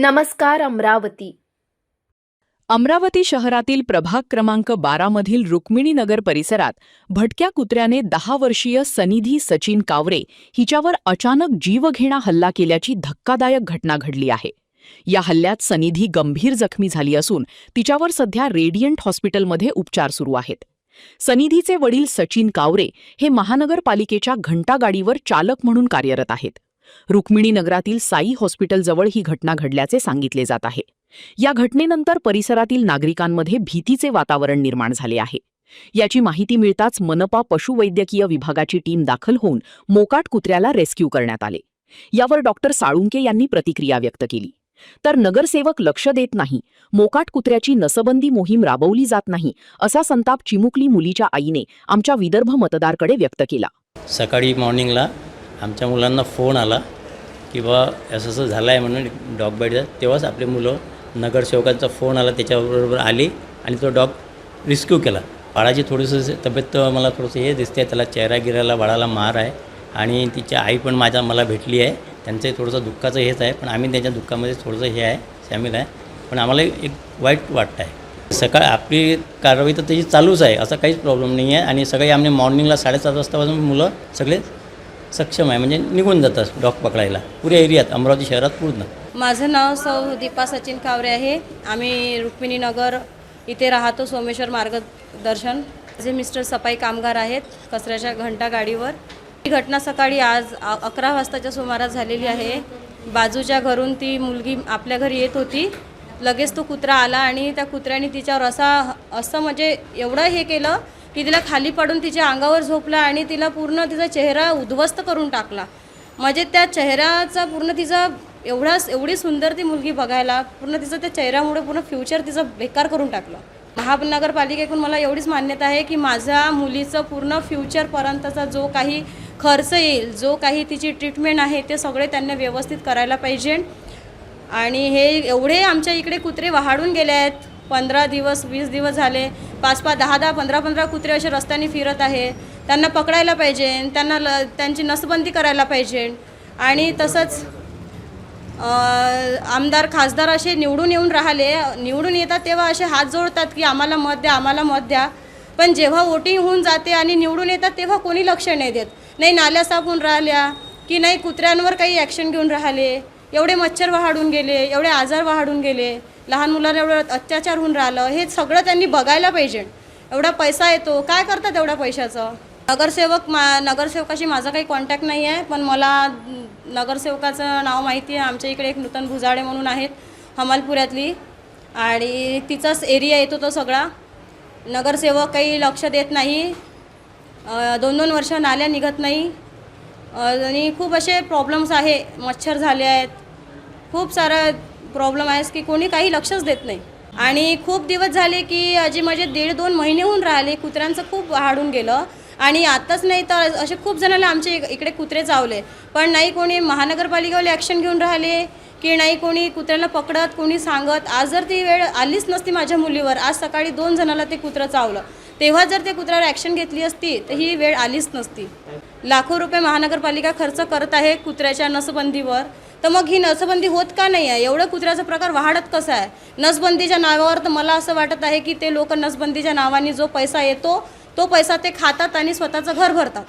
नमस्कार अमरावती. अमरावती शहरातील प्रभाग क्रमांक 12 मधील रुक्मिणीनगर परिसरात भटक्या कुत्र्याने 10 वर्षीय सनिधी सचिन कावरे हिच्यावर अचानक जीवघेणा हल्ला केल्याची धक्कादायक घटना घडली आहे. या हल्ल्यात सनिधी गंभीर जखमी झाली असून तिच्यावर सध्या रेडियंट हॉस्पिटलमध्ये उपचार सुरू आहेत. सनिधीचे वडील सचिन कावरे हे महानगरपालिकेच्या घंटागाडीवर चालक म्हणून कार्यरत आहेत. रुक्मिणीनगरातील साई हॉस्पिटलजवळ ही घटना घडल्याचे सांगितले जात आहे. या घटनेनंतर परिसरातील नागरिकांमध्ये भीतीचे वातावरण निर्माण झाले आहे. याची माहिती मिळताच मनपा पशुवैद्यकीय विभागाची टीम दाखल होऊन मोकाट कुत्र्याला रेस्क्यू करण्यात आले. यावर डॉक्टर साळुंके यांनी प्रतिक्रिया व्यक्त केली. तर नगरसेवक लक्ष देत नाही, मोकाट कुत्र्याची नसबंदी मोहीम राबवली जात नाही, असा संताप चिमुकली मुलीच्या आईने आमच्या विदर्भ मतदारकडे व्यक्त केला. सकाळी मॉर्निंगला आमच्या मुलांना फोन आला की बा असं असं झालं आहे म्हणून डॉग बाईटचा. तेव्हाच आपले मुलं नगरसेवकांचा फोन आला, त्याच्याबरोबर आली आणि तो डॉग रिस्क्यू केला. बाळाची थोडीसं तब्येत मला थोडंसं हे दिसते, त्याला चेहरा गिरायला बाळाला मार आहे आणि तिची आई पण मला भेटली आहे. त्यांचं थोडंसं दुःखाचं हेच आहे, पण आम्ही त्यांच्या दुःखामध्ये थोडंसं हे आहे सामील आहे. पण आम्हाला एक वाईट वाटतं आहे. सकाळ आपली कारवाई तर त्याची चालूच आहे, असा काहीच प्रॉब्लेम नाही आहे. आणि सगळे आम्ही मॉर्निंगला 7:30 वाजतापासून मुलं सगळे सक्षम आहे, म्हणजे निघून जातात डॉग पकडायला पुऱ्या एरियात, अमरावती शहरात पूर्ण. माझं नाव सौ दीपा सचिन कावरे आहे. आम्ही रुक्मिणीनगर इथे राहतो, सोमेश्वर मार्गदर्शन. जे मिस्टर सफाई कामगार आहेत कचऱ्याच्या घंटागाडीवर. ही घटना सकाळी आज 11 वाजताच्या सुमारास झालेली आहे. बाजूच्या घरून ती मुलगी आपल्या घरी येत होती. लगेच तो कुत्रा आला आणि त्या कुत्र्याने तिच्यावर असं म्हणजे एवढं हे केलं की तिला खाली पडून तिच्या अंगावर झोपला आणि तिला पूर्ण तिचा चेहरा उद्ध्वस्त करून टाकला. म्हणजे त्या चेहऱ्याचा पूर्ण तिचा एवढी सुंदर ती मुलगी बघायला, पूर्ण तिचं त्या चेहऱ्यामुळे पूर्ण फ्युचर तिचं बेकार करून टाकलं. महानगरपालिकेकडून मला एवढीच मान्यता आहे की माझ्या मुलीचं पूर्ण फ्युचरपर्यंतचा जो काही खर्च येईल, जो काही तिची ट्रीटमेंट आहे, ते सगळे त्यांनी व्यवस्थित करायला पाहिजे. आणि हे एवढे आमच्या इकडे कुत्रे वहाडून गेले आहेत. 15 दिवस 20 दिवस झाले, 5-5, 10-10, 15-15 कुत्रे असे रस्त्याने फिरत आहे. त्यांना पकडायला पाहिजे, त्यांची नसबंदी करायला पाहिजे. आणि तसंच आमदार खासदार असे निवडून येतात तेव्हा असे हात जोडतात की आम्हाला मत द्या, आम्हाला मत द्या. पण जेव्हा वोटिंग होऊन जाते आणि निवडून येतात तेव्हा कोणी लक्ष नाही देत. नाही नाल्या साफ होऊन राहिल्या की नाही कुत्र्यांवर काही ॲक्शन घेऊन राहिले. एवढे मच्छर वाढून गेले, एवढे आजार वाढून गेले, लहान मुलांना एवढं अत्याचार होऊन राहिलं. हे सगळं त्यांनी बघायला पाहिजे. एवढा पैसा येतो, काय करतात एवढ्या पैशाचं? नगरसेवकाशी माझा काही कॉन्टॅक्ट नाही आहे, पण मला नगरसेवकाचं नाव माहिती आहे. आमच्या इकडे एक नूतन भुजाडे म्हणून आहेत हमालपुऱ्यातली, आणि तिचाच एरिया येतो तो सगळा. नगरसेवक काही लक्ष देत नाही. 2-2 वर्ष नाल्या निघत नाही आणि खूप असे प्रॉब्लेम्स आहे. मच्छर झाले आहेत, खूप सारा प्रॉब्लेम आहे की कोणी काही लक्षच देत नाही. आणि खूप दिवस झाले की म्हणजे 1.5-2 महिने होऊन राहिले, कुत्र्यांचं खूप वाढून गेलं. आणि आताच नाही तर असे खूप जणांना आमच्या इकडे कुत्रे चावले, पण नाही कोणी महानगरपालिकेवाले ॲक्शन घेऊन राहिले की नाही कोणी कुत्र्याला पकडत, कोणी सांगत. आज जर ती वेळ आलीच नसती माझ्या मुलीवर, आज सकाळी 2 जणांना ते कुत्रं चावलं, तेव्हा जर ते कुत्र्यावर ॲक्शन घेतली असती तर ही वेळ आलीच नसती. लाखो रुपये महानगरपालिका खर्च करत आहे कुत्र्याच्या नसबंदीवर, तर मग ही नसबंदी होत का नाही आहे? एवढं कुत्र्याचा प्रकार वाढत कसा आहे नसबंदीच्या नावावर? तर मला असं वाटत आहे की ते लोक नसबंदीच्या नावाने जो पैसा येतो तो पैसा ते खातात आणि स्वतःचं घर भरतात.